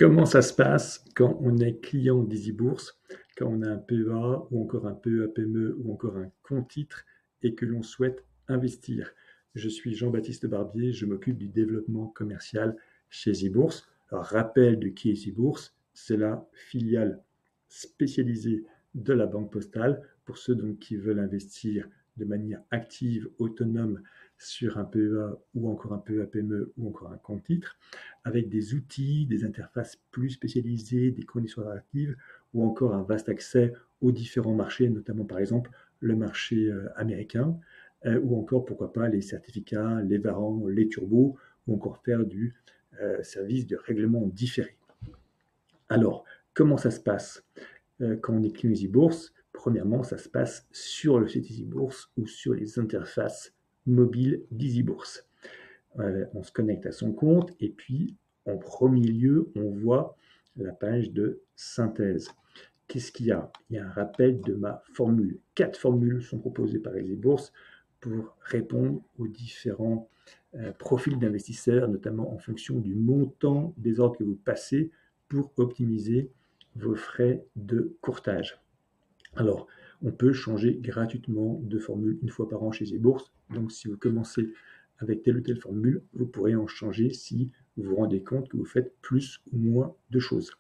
Comment ça se passe quand on est client d'EasyBourse, quand on a un PEA ou encore un PEA-PME ou encore un compte titre et que l'on souhaite investir? Je suis Jean-Baptiste Barbier, je m'occupe du développement commercial chez EasyBourse. Alors, rappel de qui est EasyBourse, c'est la filiale spécialisée de la Banque Postale pour ceux donc qui veulent investir de manière active, autonome sur un PEA ou encore un PEA-PME ou encore un compte titre, avec des outils, des interfaces plus spécialisées, des conditions interactives ou encore un vaste accès aux différents marchés, notamment par exemple le marché américain ou encore pourquoi pas les certificats, les varants, les turbos ou encore faire du service de règlement différé. Alors, comment ça se passe quand on est client EasyBourse? Premièrement, ça se passe sur le site EasyBourse ou sur les interfaces mobiles d'EasyBourse. On se connecte à son compte et puis en premier lieu, on voit la page de synthèse. Qu'est-ce qu'il y a? Il y a un rappel de ma formule. 4 formules sont proposées par EasyBourse pour répondre aux différents profils d'investisseurs, notamment en fonction du montant des ordres que vous passez pour optimiser vos frais de courtage. Alors, on peut changer gratuitement de formule une fois par an chez EasyBourse. Donc, si vous commencez avec telle ou telle formule, vous pourrez en changer si vous vous rendez compte que vous faites plus ou moins de choses.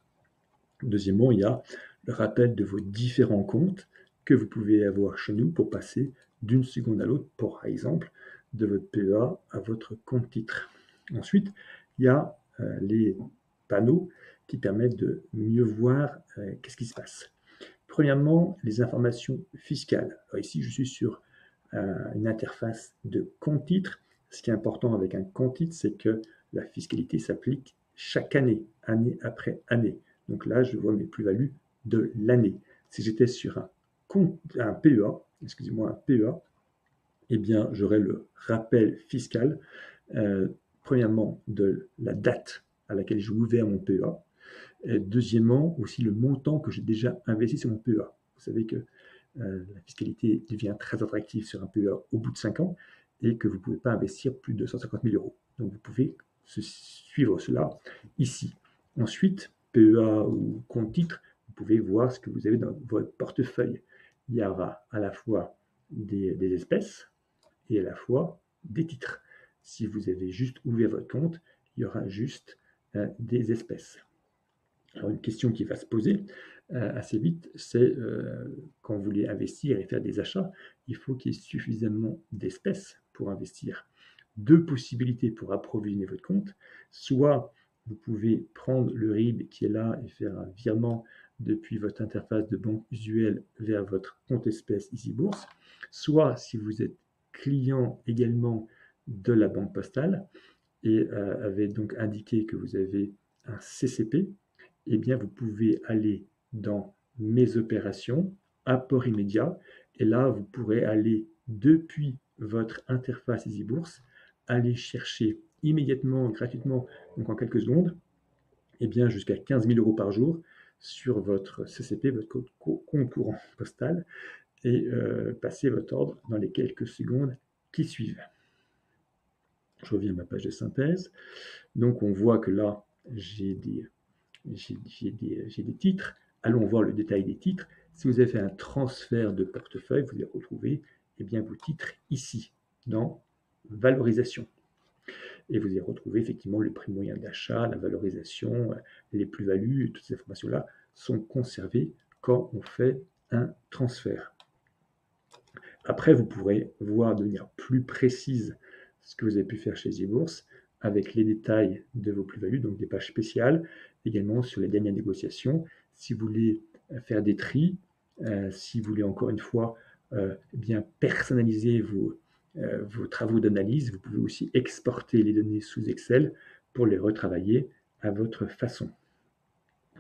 Deuxièmement, il y a le rappel de vos différents comptes que vous pouvez avoir chez nous pour passer d'une seconde à l'autre, par exemple, de votre PEA à votre compte titre. Ensuite, il y a les panneaux qui permettent de mieux voir qu'est-ce qui se passe. Premièrement, les informations fiscales. Alors ici, je suis sur une interface de compte titre. Ce qui est important avec un compte titre, c'est que la fiscalité s'applique chaque année, année après année. Donc là, je vois mes plus-values de l'année. Si j'étais sur un PEA, excusez-moi, un PEA, eh bien, j'aurais le rappel fiscal, premièrement, de la date à laquelle j'ai ouvert mon PEA. Et deuxièmement, aussi le montant que j'ai déjà investi sur mon PEA. Vous savez que la fiscalité devient très attractive sur un PEA au bout de 5 ans et que vous ne pouvez pas investir plus de 150 000 euros. Donc vous pouvez suivre cela ici. Ensuite, PEA ou compte titre, vous pouvez voir ce que vous avez dans votre portefeuille. Il y aura à la fois des espèces et à la fois des titres. Si vous avez juste ouvert votre compte, il y aura juste des espèces. Alors une question qui va se poser assez vite, c'est quand vous voulez investir et faire des achats, il faut qu'il y ait suffisamment d'espèces pour investir. 2 possibilités pour approvisionner votre compte. Soit vous pouvez prendre le RIB qui est là et faire un virement depuis votre interface de banque usuelle vers votre compte espèce EasyBourse. Soit si vous êtes client également de la Banque Postale et avez donc indiqué que vous avez un CCP, eh bien, vous pouvez aller dans Mes opérations, apport immédiat, et là, vous pourrez aller depuis votre interface EasyBourse, aller chercher immédiatement, gratuitement, donc en quelques secondes, eh bien, jusqu'à 15 000 euros par jour sur votre CCP, votre compte courant postal, et passer votre ordre dans les quelques secondes qui suivent. Je reviens à ma page de synthèse. Donc, on voit que là, j'ai des titres. Allons voir le détail des titres. Si vous avez fait un transfert de portefeuille, vous allez retrouver vos titres ici, dans Valorisation. Et vous allez retrouver effectivement le prix moyen d'achat, la valorisation, les plus-values, toutes ces informations-là sont conservées quand on fait un transfert. Après, vous pourrez voir de manière plus précise ce que vous avez pu faire chez EasyBourse avec les détails de vos plus-values, donc des pages spéciales, également sur les dernières négociations. Si vous voulez faire des tris, si vous voulez encore une fois bien personnaliser vos travaux d'analyse, vous pouvez aussi exporter les données sous Excel pour les retravailler à votre façon.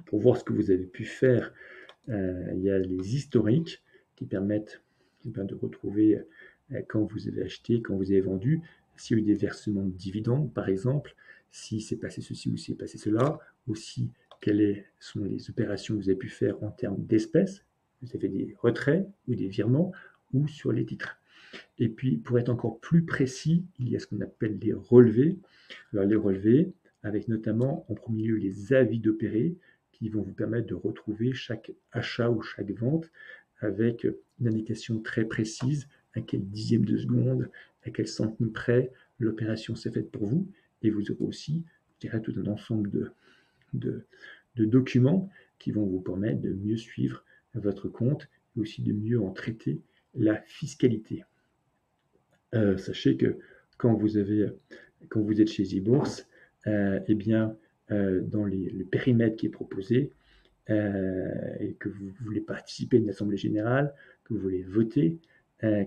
Pour voir ce que vous avez pu faire, il y a les historiques qui permettent de retrouver quand vous avez acheté, quand vous avez vendu, s'il y a eu des versements de dividendes, par exemple, si c'est passé ceci ou si c'est passé cela, aussi quelles sont les opérations que vous avez pu faire en termes d'espèces, vous avez des retraits ou des virements, ou sur les titres. Et puis, pour être encore plus précis, il y a ce qu'on appelle les relevés. Alors, les relevés, avec notamment en premier lieu les avis d'opérer qui vont vous permettre de retrouver chaque achat ou chaque vente avec une indication très précise, à quel dixième de seconde, à quel centime près l'opération s'est faite pour vous. Et vous aurez aussi, je dirais, tout un ensemble de documents qui vont vous permettre de mieux suivre votre compte et aussi de mieux en traiter la fiscalité. Sachez que quand vous êtes chez eBourse, eh bien, dans le périmètre qui est proposé, et que vous voulez participer à une assemblée générale, que vous voulez voter,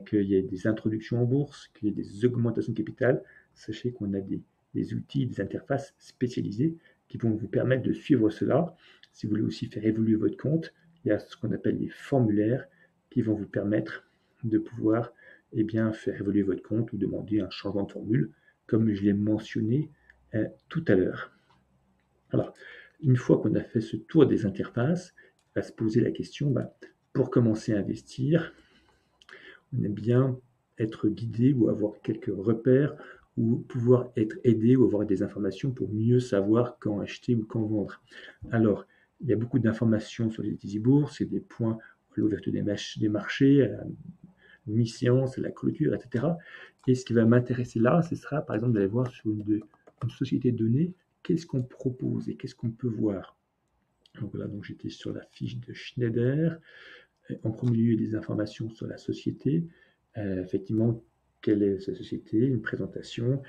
qu'il y ait des introductions en bourse, qu'il y ait des augmentations de capital, sachez qu'on a des outils, des interfaces spécialisées qui vont vous permettre de suivre cela. Si vous voulez aussi faire évoluer votre compte, il y a ce qu'on appelle les formulaires qui vont vous permettre de pouvoir faire évoluer votre compte ou demander un changement de formule, comme je l'ai mentionné tout à l'heure. Alors, une fois qu'on a fait ce tour des interfaces, on va se poser la question, pour commencer à investir, on aime bien être guidé ou avoir quelques repères ou pouvoir être aidé ou avoir des informations pour mieux savoir quand acheter ou quand vendre. Alors, il y a beaucoup d'informations sur les EasyBourse, c'est des points à l'ouverture des marchés, à la mi-séance, à la clôture, etc. Et ce qui va m'intéresser là, ce sera par exemple d'aller voir sur une société de données, qu'est-ce qu'on propose et qu'est-ce qu'on peut voir. Donc voilà, donc j'étais sur la fiche de Schneider. En premier lieu, des informations sur la société. Effectivement, quelle est sa société, une présentation,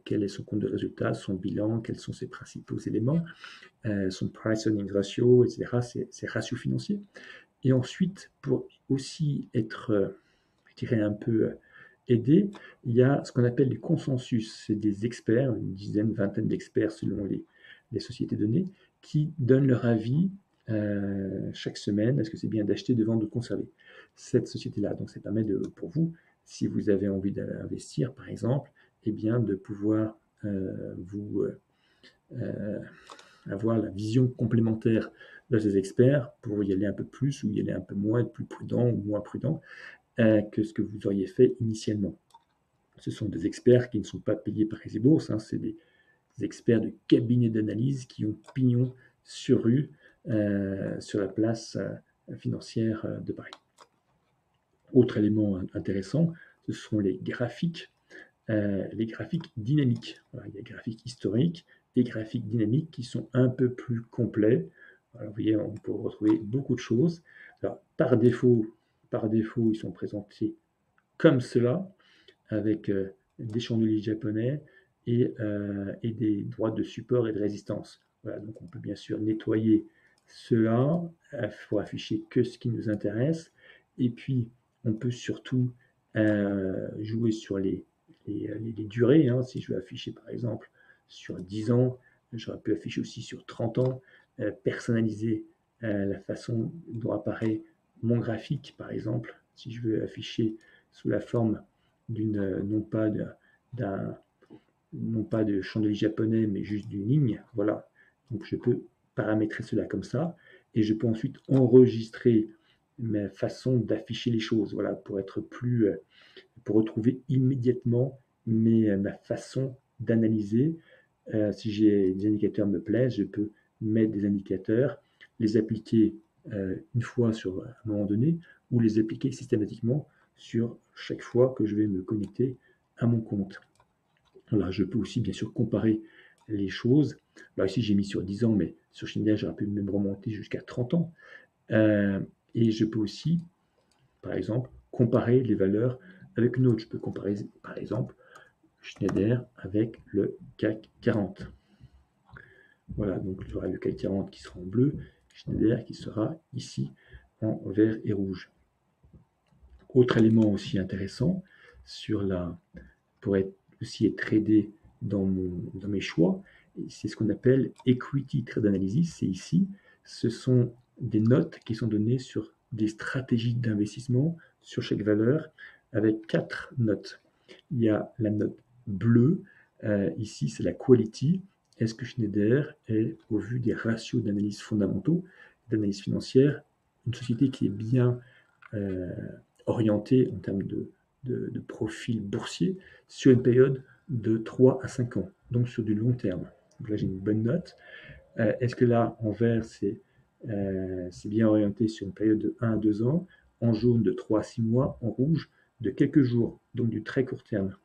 quel est son compte de résultat, son bilan, quels sont ses principaux éléments, son price earnings ratio, etc., ses ratios financiers. Et ensuite, pour aussi être, je dirais, un peu aidé, il y a ce qu'on appelle les consensus. C'est des experts, une dizaine, vingtaine d'experts selon les sociétés données, qui donnent leur avis chaque semaine. Est-ce que c'est bien d'acheter, de vendre, de conserver cette société-là? Donc ça permet pour vous, si vous avez envie d'investir, par exemple, de pouvoir vous avoir la vision complémentaire de ces experts pour y aller un peu plus ou y aller un peu moins, être plus prudent ou moins prudent que ce que vous auriez fait initialement. Ce sont des experts qui ne sont pas payés par EasyBourse, hein, c'est des experts de cabinets d'analyse qui ont pignon sur rue sur la place financière de Paris. Autre élément intéressant, ce sont les graphiques dynamiques. Voilà, il y a graphiques historiques et graphiques dynamiques qui sont un peu plus complets. Alors, vous voyez, on peut retrouver beaucoup de choses. Alors, par défaut, ils sont présentés comme cela, avec des chandeliers japonais et des droites de support et de résistance. Voilà, donc on peut bien sûr nettoyer cela pour afficher que ce qui nous intéresse. Et puis, on peut surtout jouer sur les durées. Hein. Si je veux afficher par exemple sur 10 ans, j'aurais pu afficher aussi sur 30 ans, personnaliser la façon dont apparaît mon graphique par exemple. Si je veux afficher sous la forme non pas de chandelier japonais, mais juste d'une ligne. Voilà. Donc je peux paramétrer cela comme ça, et je peux ensuite enregistrer ma façon d'afficher les choses. Voilà, pour pour retrouver immédiatement ma façon d'analyser. Si des indicateurs me plaisent, je peux mettre des indicateurs, les appliquer une fois sur un moment donné, ou les appliquer systématiquement sur chaque fois que je vais me connecter à mon compte. Là, je peux aussi bien sûr comparer les choses. Là ici, j'ai mis sur 10 ans, mais sur Schneider, j'aurais pu même remonter jusqu'à 30 ans. Et je peux aussi, par exemple, comparer les valeurs avec une autre. Je peux comparer, par exemple, Schneider avec le CAC 40. Voilà, donc j'aurai le CAC 40 qui sera en bleu, Schneider qui sera ici en vert et rouge. Autre élément aussi intéressant pour être tradé dans mes choix, c'est ce qu'on appelle Equity Trade Analysis. C'est ici, ce sont des notes qui sont données sur des stratégies d'investissement sur chaque valeur avec 4 notes. Il y a la note bleue, ici c'est la quality. Est-ce que Schneider est, au vu des ratios d'analyse fondamentaux, d'analyse financière, une société qui est bien orientée en termes de profil boursier sur une période de 3 à 5 ans, donc sur du long terme. Donc là, j'ai une bonne note. Est-ce que là, en vert, c'est bien orienté sur une période de 1 à 2 ans, en jaune de 3 à 6 mois, en rouge de quelques jours, donc du très court terme.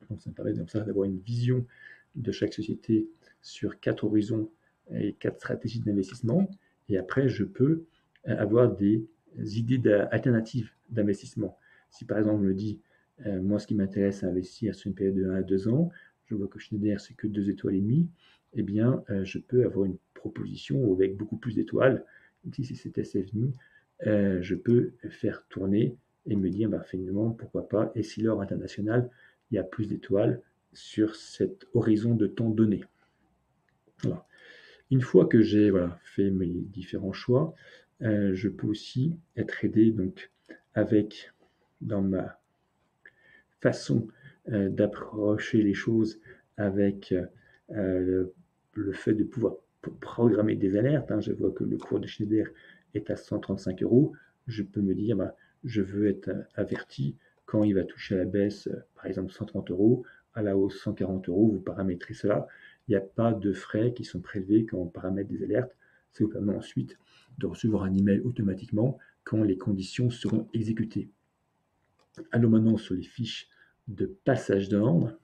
Donc ça me permet comme ça d'avoir une vision de chaque société sur 4 horizons et 4 stratégies d'investissement. Et après, je peux avoir des idées alternatives d'investissement. Si par exemple, je me dis, moi, ce qui m'intéresse, c'est investir sur une période de 1 à 2 ans, je vois que Schneider, c'est que 2 étoiles et demie, eh bien, je peux avoir une proposition avec beaucoup plus d'étoiles. Ici, si c'est SFMI, je peux faire tourner et me dire, bah, finalement, pourquoi pas, et si l'or international, il y a plus d'étoiles sur cet horizon de temps donné. Voilà. Une fois que j'ai fait mes différents choix, je peux aussi être aidé donc avec dans ma façon d'approcher les choses avec le fait de pouvoir programmer des alertes. Je vois que le cours de Schneider est à 135 euros. Je peux me dire, je veux être averti quand il va toucher à la baisse, par exemple 130 euros, à la hausse 140 euros. Vous paramétrez cela. Il n'y a pas de frais qui sont prélevés quand on paramètre des alertes. Ça vous permet ensuite de recevoir un email automatiquement quand les conditions seront exécutées. Allons maintenant sur les fiches de passage d'ordre.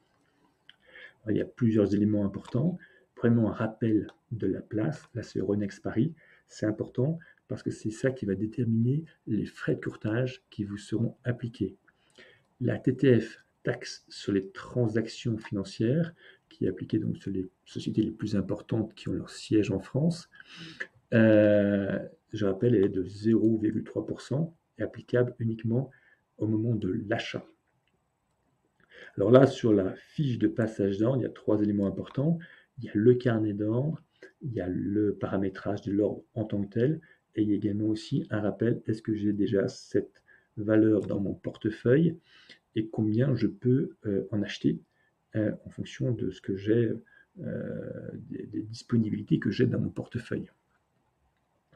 Il y a plusieurs éléments importants. Premièrement, un rappel de la place. Là, c'est Euronext Paris. C'est important parce que c'est ça qui va déterminer les frais de courtage qui vous seront appliqués. La TTF, taxe sur les transactions financières, qui est appliquée donc sur les sociétés les plus importantes qui ont leur siège en France. Je rappelle, elle est de 0,3% et applicable uniquement au moment de l'achat. Alors là, sur la fiche de passage d'ordre, il y a 3 éléments importants. Il y a le carnet d'ordre, il y a le paramétrage de l'ordre en tant que tel, et il y a également aussi un rappel, est-ce que j'ai déjà cette valeur dans mon portefeuille et combien je peux en acheter en fonction de ce que j'ai, des disponibilités que j'ai dans mon portefeuille.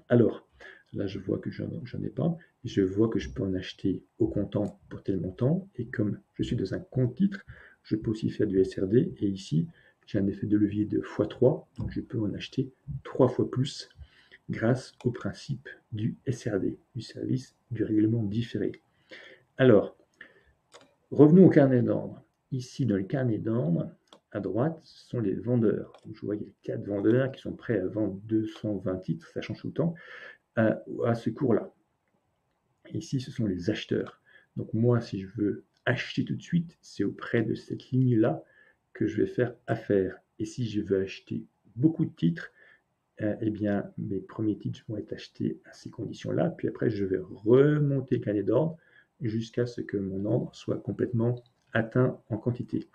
Alors, là, je vois que j'en ai pas. Je vois que je peux en acheter au comptant pour tel montant. Et comme je suis dans un compte titre, je peux aussi faire du SRD. Et ici, j'ai un effet de levier de x3. Donc, je peux en acheter 3 fois plus grâce au principe du SRD, du service du règlement différé. Alors, revenons au carnet d'ordre. Ici, dans le carnet d'ordre, à droite, ce sont les vendeurs. Donc, je vois qu'il y a 4 vendeurs qui sont prêts à vendre 220 titres, ça change tout le temps, à ce cours-là. Ici, ce sont les acheteurs. Donc moi, si je veux acheter tout de suite, c'est auprès de cette ligne-là que je vais faire affaire. Et si je veux acheter beaucoup de titres, eh bien, mes premiers titres vont être achetés à ces conditions-là. Puis après, je vais remonter le carnet d'ordre jusqu'à ce que mon ordre soit complètement atteint en quantité.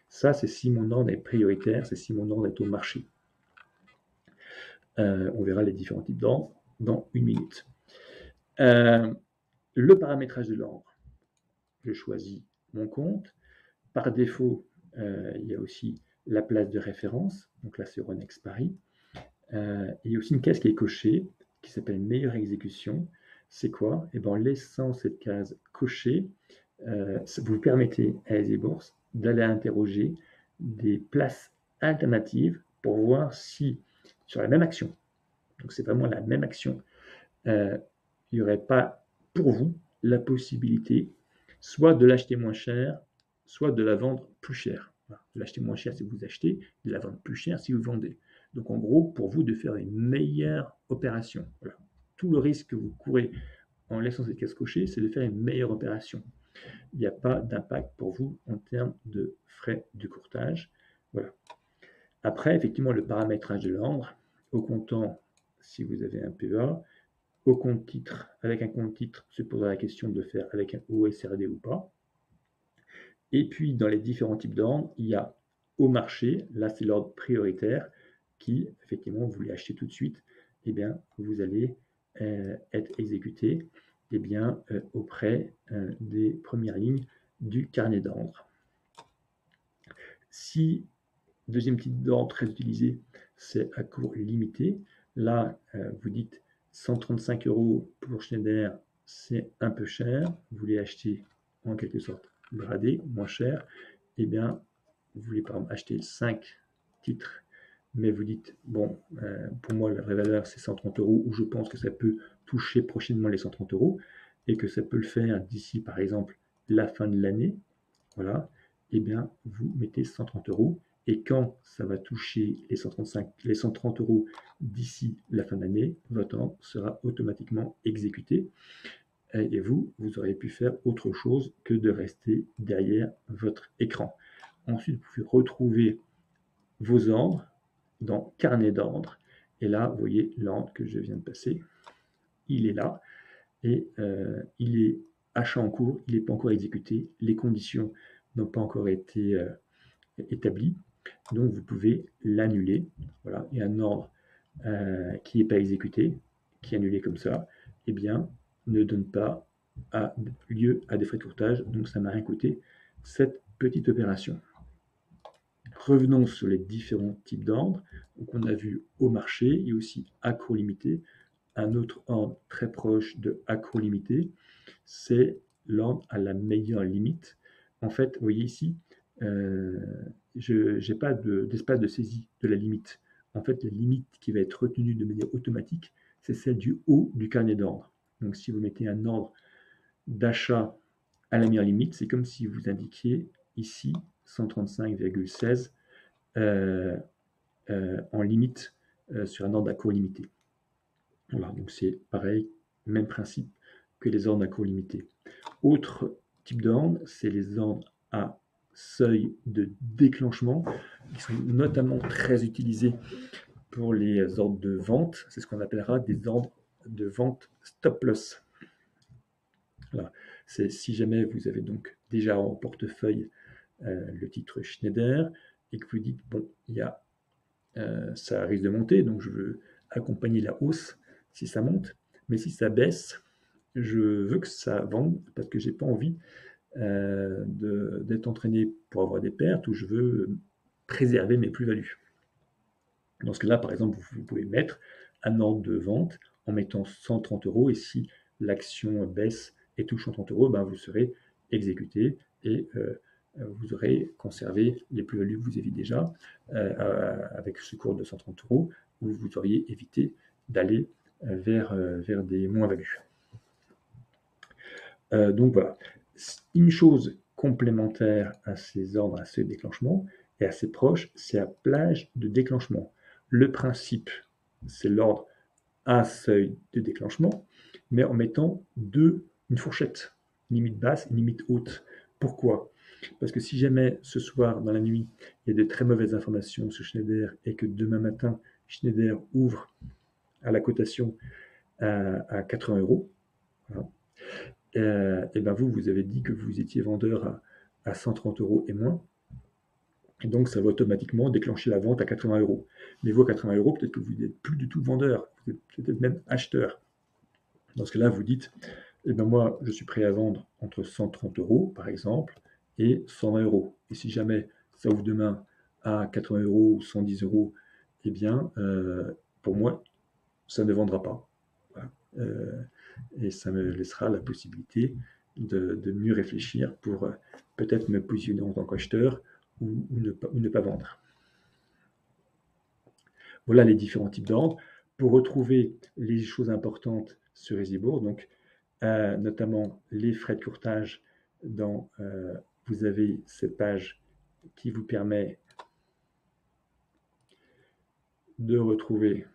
Ça, c'est si mon ordre est prioritaire, c'est si mon ordre est au marché. On verra les différents types d'ordre dans une minute. Le paramétrage de l'ordre. Je choisis mon compte. Par défaut, il y a aussi la place de référence. Donc là, c'est Euronext Paris. Il y a aussi une case qui est cochée, qui s'appelle meilleure exécution. C'est quoi? En laissant cette case cochée, vous permettez à Aise et Bourse d'aller interroger des places alternatives pour voir si, sur la même action, donc c'est vraiment la même action, il n'y aurait pas pour vous la possibilité soit de l'acheter moins cher, soit de la vendre plus cher. Voilà. De l'acheter moins cher si vous achetez, de la vendre plus cher si vous vendez. Donc en gros, pour vous de faire une meilleure opération. Voilà. Tout le risque que vous courez en laissant cette case cochée, c'est de faire une meilleure opération. Il n'y a pas d'impact pour vous en termes de frais de courtage. Voilà. Après, effectivement, le paramétrage de l'ordre, au comptant, si vous avez un PEA, au compte titre, avec un compte titre, se posera la question de le faire avec un OSRD ou pas. Et puis, dans les différents types d'ordre, il y a au marché, là c'est l'ordre prioritaire, qui, effectivement, vous voulez acheter tout de suite, eh bien, vous allez être exécuté auprès des premières lignes du carnet d'ordre. Si, deuxième type d'ordre très utilisé, c'est à cours limité, là, vous dites 135 € pour Schneider, c'est un peu cher. Vous voulez acheter en quelque sorte gradé, moins cher. Eh bien, vous voulez par exemple acheter 5 titres mais vous dites, bon, pour moi, la vraie valeur, c'est 130 euros, ou je pense que ça peut toucher prochainement les 130 euros, et que ça peut le faire d'ici, par exemple, la fin de l'année, voilà, eh bien, vous mettez 130 euros, et quand ça va toucher les 130 euros d'ici la fin de l'année, votre ordre sera automatiquement exécuté, et vous aurez pu faire autre chose que de rester derrière votre écran. Ensuite, vous pouvez retrouver vos ordres dans Carnet d'ordre. Et là, vous voyez l'ordre que je viens de passer. Il est là et il est achat en cours, il n'est pas encore exécuté. Les conditions n'ont pas encore été établies. Donc, vous pouvez l'annuler. Voilà. Et un ordre qui n'est pas exécuté, qui est annulé comme ça, eh bien, ne donne pas lieu à des frais de courtage. Donc, ça m'a rien coûté cette petite opération. Revenons sur les différents types d'ordres. Donc on a vu au marché et aussi accro limité. Un autre ordre très proche de accro limité, c'est l'ordre à la meilleure limite. En fait, vous voyez ici, je n'ai pas d'espace de saisie de la limite. En fait, la limite qui va être retenue de manière automatique, c'est celle du haut du carnet d'ordre. Donc si vous mettez un ordre d'achat à la meilleure limite, c'est comme si vous indiquiez ici 135,16 en limite sur un ordre d'accro limité. Voilà, donc c'est pareil, même principe que les ordres d'accro limité. Autre type d'ordre, c'est les ordres à seuil de déclenchement, qui sont notamment très utilisés pour les ordres de vente. C'est ce qu'on appellera des ordres de vente stop loss. Voilà. C'est si jamais vous avez donc déjà en portefeuille le titre Schneider et que vous dites, bon, ça risque de monter, donc je veux accompagner la hausse si ça monte, mais si ça baisse, je veux que ça vende parce que j'ai pas envie d'être entraîné pour avoir des pertes ou je veux préserver mes plus-values. Dans ce cas-là, par exemple, vous pouvez mettre un ordre de vente en mettant 130 euros et si l'action baisse et touche 130 euros, ben vous serez exécuté et vous aurez conservé les plus-values que vous aviez déjà avec ce cours de 130 euros où vous auriez évité d'aller vers des moins-values. Donc voilà, une chose complémentaire à ces ordres, à ce déclenchement, et assez proche, c'est la plage de déclenchement. Le principe, c'est l'ordre à seuil de déclenchement, mais en mettant une fourchette, limite basse, limite haute. Pourquoi? Parce que si jamais ce soir, dans la nuit, il y a de très mauvaises informations sur Schneider et que demain matin, Schneider ouvre à la cotation à 80 euros, voilà, et ben vous avez dit que vous étiez vendeur à 130 euros et moins. Et donc, ça va automatiquement déclencher la vente à 80 euros. Mais vous, à 80 euros, peut-être que vous n'êtes plus du tout vendeur, vous êtes peut-être même acheteur. Dans ce cas-là, vous dites, eh ben moi, je suis prêt à vendre entre 130 euros, par exemple, et 120 euros. Et si jamais ça ouvre demain à 80 euros ou 110 euros, eh bien, pour moi, ça ne vendra pas. Voilà. Et ça me laissera la possibilité de mieux réfléchir pour peut-être me positionner en tant qu'acheteur ou ne pas vendre. Voilà les différents types d'ordres. Pour retrouver les choses importantes sur EasyBourse, donc notamment les frais de courtage, vous avez cette page qui vous permet de retrouver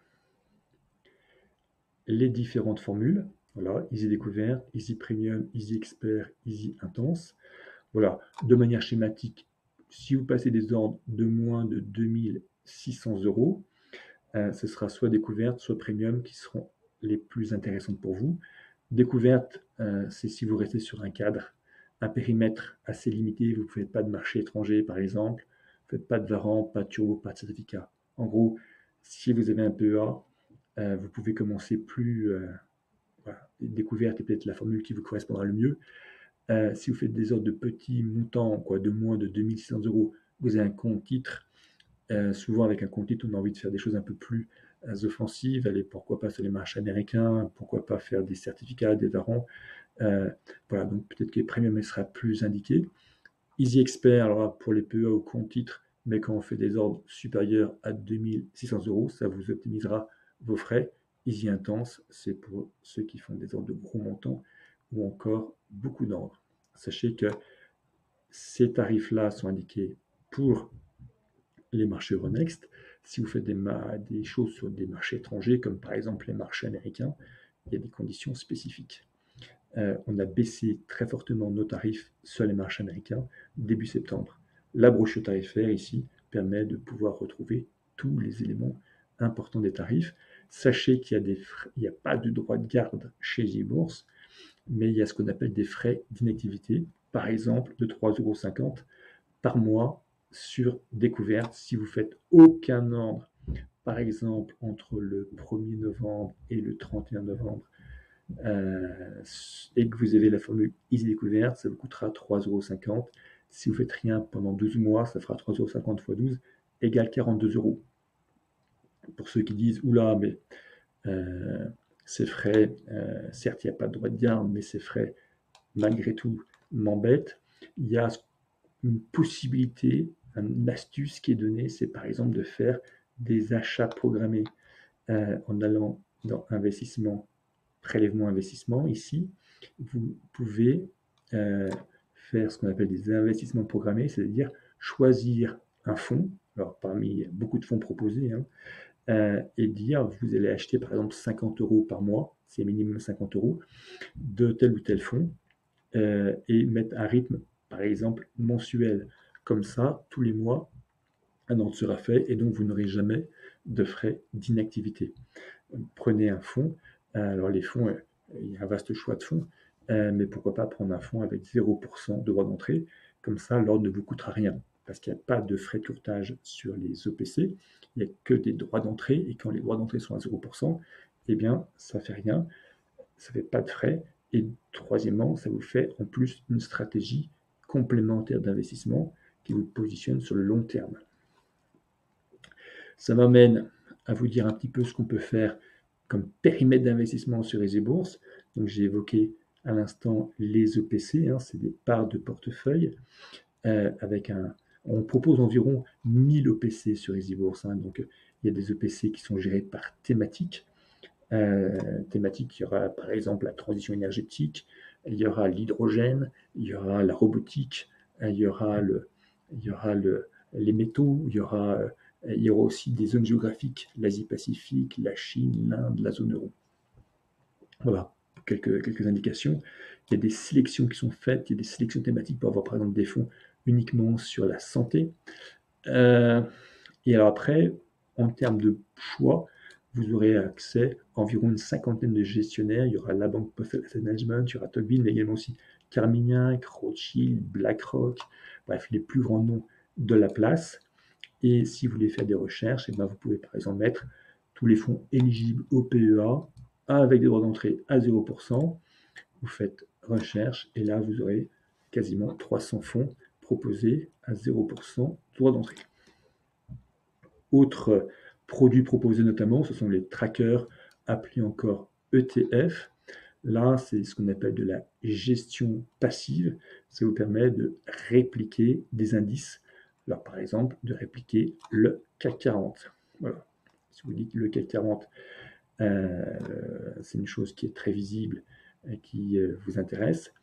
les différentes formules. Voilà, Easy Découverte, Easy Premium, Easy Expert, Easy Intense. Voilà, de manière schématique, si vous passez des ordres de moins de 2600 euros, ce sera soit découverte, soit premium qui seront les plus intéressantes pour vous. Découverte, c'est si vous restez sur un cadre, un périmètre assez limité, vous ne faites pas de marché étranger par exemple, vous ne faites pas de varant, pas de turbo, pas de certificat. En gros, si vous avez un PEA, vous pouvez commencer voilà, découverte est peut-être la formule qui vous correspondra le mieux. Si vous faites des ordres de petits montants, de moins de 2600 euros, vous avez un compte titre. Souvent, avec un compte titre, on a envie de faire des choses un peu plus offensives. Aller, pourquoi pas sur les marchés américains, pourquoi pas faire des certificats, des varants. Voilà, donc peut-être que Premium sera plus indiqué. Easy Expert, alors pour les PE au compte titre, mais quand on fait des ordres supérieurs à 2600 €, ça vous optimisera vos frais. Easy Intense, c'est pour ceux qui font des ordres de gros montants ou encore beaucoup d'ordres. Sachez que ces tarifs-là sont indiqués pour les marchés Euronext. Si vous faites des choses sur des marchés étrangers, comme par exemple les marchés américains, il y a des conditions spécifiques. On a baissé très fortement nos tarifs sur les marchés américains début septembre. La brochure tarifaire ici permet de pouvoir retrouver tous les éléments importants des tarifs. Sachez qu'il n'y a pas de droit de garde chez eBourse, mais il y a ce qu'on appelle des frais d'inactivité, par exemple de 3,50 € par mois sur découverte. Si vous faites aucun ordre, par exemple entre le 1er novembre et le 31 novembre, et que vous avez la formule Easy Découverte, ça vous coûtera 3,50 €. Si vous faites rien pendant 12 mois, ça fera 3,50 € x 12 égale 42 €. Pour ceux qui disent, oula, mais ces frais, certes, il n'y a pas de droit de garde, mais ces frais, malgré tout, m'embêtent. Il y a une possibilité, une astuce qui est donnée, c'est par exemple de faire des achats programmés en allant dans investissement, prélèvement investissement. Ici, vous pouvez faire ce qu'on appelle des investissements programmés, c'est-à-dire choisir un fonds, alors parmi beaucoup de fonds proposés, et dire vous allez acheter par exemple 50 € par mois, c'est minimum 50 € de tel ou tel fonds, et mettre un rythme par exemple mensuel. Comme ça, tous les mois, un ordre sera fait et donc vous n'aurez jamais de frais d'inactivité. Prenez un fonds, alors les fonds, il y a un vaste choix de fonds, mais pourquoi pas prendre un fonds avec 0% de droit d'entrée, comme ça l'ordre ne vous coûtera rien, parce qu'il n'y a pas de frais de courtage sur les OPC, il n'y a que des droits d'entrée, et quand les droits d'entrée sont à 0%, eh bien ça ne fait rien, ça ne fait pas de frais, et troisièmement, ça vous fait en plus une stratégie complémentaire d'investissement qui vous positionne sur le long terme. Ça m'amène à vous dire un petit peu ce qu'on peut faire comme périmètre d'investissement sur Easy Bourse. Donc j'ai évoqué à l'instant les EPC, c'est des parts de portefeuille on propose environ 1000 EPC sur Easy Bourse. Donc il y a des EPC qui sont gérés par thématique. Thématique, il y aura par exemple la transition énergétique, il y aura l'hydrogène, il y aura la robotique, il y aura les métaux, il y aura aussi des zones géographiques, l'Asie-Pacifique, la Chine, l'Inde, la zone euro. Voilà, quelques indications. Il y a des sélections qui sont faites, il y a des sélections thématiques pour avoir par exemple des fonds uniquement sur la santé. Et alors après, en termes de choix, vous aurez accès à environ une cinquantaine de gestionnaires. Il y aura la Banque Postal Asset Management, il y aura Tocqueville, mais également aussi Carmignac, Rothschild, BlackRock, bref, les plus grands noms de la place. Et si vous voulez faire des recherches, vous pouvez par exemple mettre tous les fonds éligibles au PEA avec des droits d'entrée à 0%. Vous faites recherche et là, vous aurez quasiment 300 fonds proposés à 0% droit d'entrée. Autres produits proposés notamment, ce sont les trackers appelés encore ETF. Là, c'est ce qu'on appelle de la gestion passive. Ça vous permet de répliquer des indices. Alors, par exemple, de répliquer le CAC 40. Voilà. Si vous dites le CAC 40, c'est une chose qui est très visible et qui vous intéresse.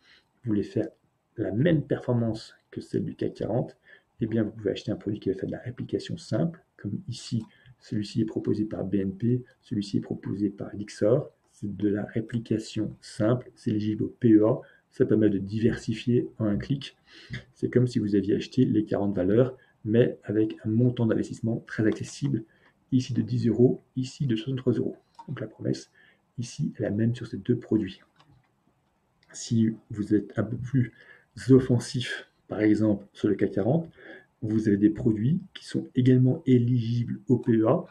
Vous voulez faire la même performance que celle du CAC 40, eh bien, vous pouvez acheter un produit qui va faire de la réplication simple, comme ici, celui-ci est proposé par BNP, celui-ci est proposé par Lyxor. C'est de la réplication simple, c'est éligible au PEA, ça permet de diversifier en un clic. C'est comme si vous aviez acheté les 40 valeurs, mais avec un montant d'investissement très accessible, ici de 10 €, ici de 63 €. Donc la promesse, ici, est la même sur ces deux produits. Si vous êtes un peu plus offensif, par exemple sur le CAC 40, vous avez des produits qui sont également éligibles au PEA,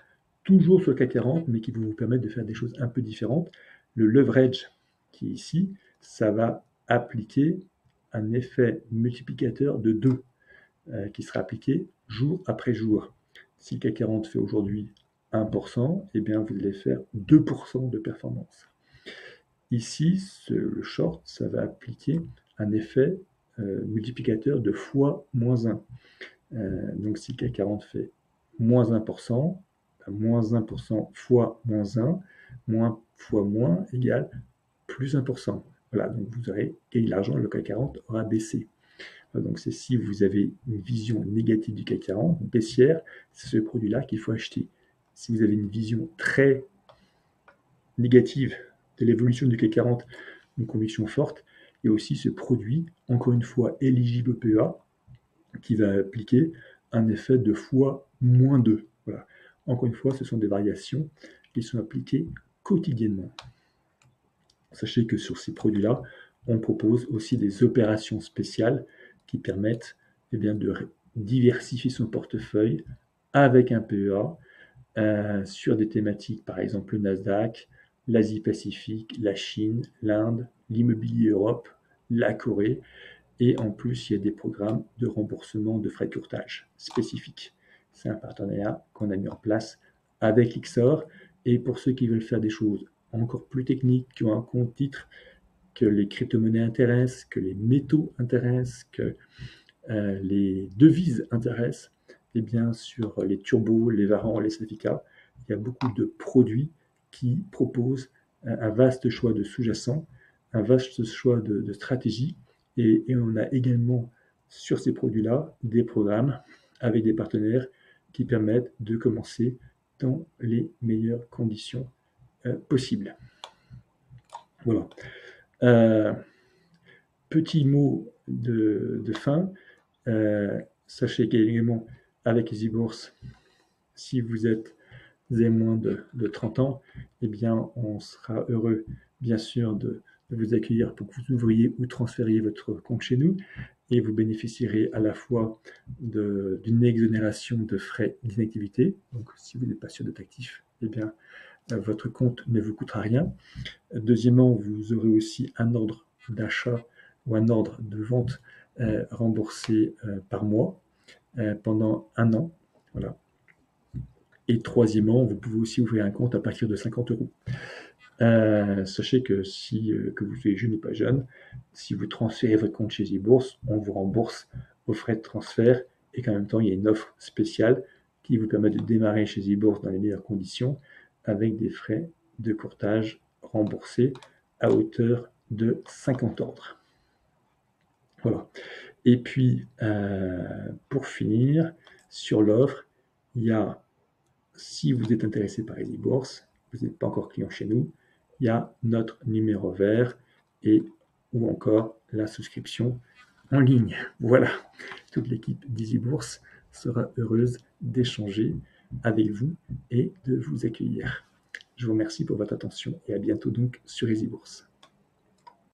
toujours sur le CAC 40, mais qui vont vous permettre de faire des choses un peu différentes. Le leverage, qui est ici, ça va appliquer un effet multiplicateur de 2, qui sera appliqué jour après jour. Si le CAC 40 fait aujourd'hui 1%, eh bien vous allez faire 2% de performance. Ici, le short, ça va appliquer un effet multiplicateur de x-1. Donc si le CAC 40 fait moins 1%, moins 1% fois moins 1, moins fois moins égale plus 1%. Voilà, donc vous aurez gagné de l'argent, le CAC 40 aura baissé. Donc c'est si vous avez une vision négative du CAC 40, baissière, c'est ce produit-là qu'il faut acheter. Si vous avez une vision très négative de l'évolution du CAC 40, une conviction forte, il y a aussi ce produit, encore une fois éligible au PEA, qui va appliquer un effet de fois moins 2. Voilà. Encore une fois, ce sont des variations qui sont appliquées quotidiennement. Sachez que sur ces produits-là, on propose aussi des opérations spéciales qui permettent de diversifier son portefeuille avec un PEA sur des thématiques, par exemple le Nasdaq, l'Asie-Pacifique, la Chine, l'Inde, l'immobilier Europe, la Corée. Et en plus, il y a des programmes de remboursement de frais de courtage spécifiques. C'est un partenariat qu'on a mis en place avec Lyxor. Et pour ceux qui veulent faire des choses encore plus techniques, qui ont un compte titre, que les crypto-monnaies intéressent, que les métaux intéressent, que les devises intéressent, et bien sur les turbos, les varans, les certificats, il y a beaucoup de produits qui proposent un vaste choix de sous-jacents, un vaste choix de stratégies, et on a également sur ces produits-là des programmes avec des partenaires qui permettent de commencer dans les meilleures conditions possibles. Voilà. Petit mot de fin. Sachez qu'également avec EasyBourse, si vous êtes moins de 30 ans, eh bien, on sera heureux, bien sûr, de vous accueillir pour que vous ouvriez ou transfériez votre compte chez nous, et vous bénéficierez à la fois d'une exonération de frais d'inactivité. Donc, si vous n'êtes pas sûr d'être actif, eh bien, votre compte ne vous coûtera rien. Deuxièmement, vous aurez aussi un ordre d'achat ou un ordre de vente remboursé par mois pendant 1 an. Voilà. Et troisièmement, vous pouvez aussi ouvrir un compte à partir de 50 euros. Sachez que que vous soyez jeune ou pas jeune, si vous transférez votre compte chez eBourse, on vous rembourse vos frais de transfert et qu'en même temps, il y a une offre spéciale qui vous permet de démarrer chez eBourse dans les meilleures conditions avec des frais de courtage remboursés à hauteur de 50 ordres. Voilà. Et puis, pour finir, sur l'offre, il y a, si vous êtes intéressé par EasyBourse, vous n'êtes pas encore client chez nous, il y a notre numéro vert ou encore la souscription en ligne. Voilà, toute l'équipe d'EasyBourse sera heureuse d'échanger avec vous et de vous accueillir. Je vous remercie pour votre attention et à bientôt donc sur EasyBourse.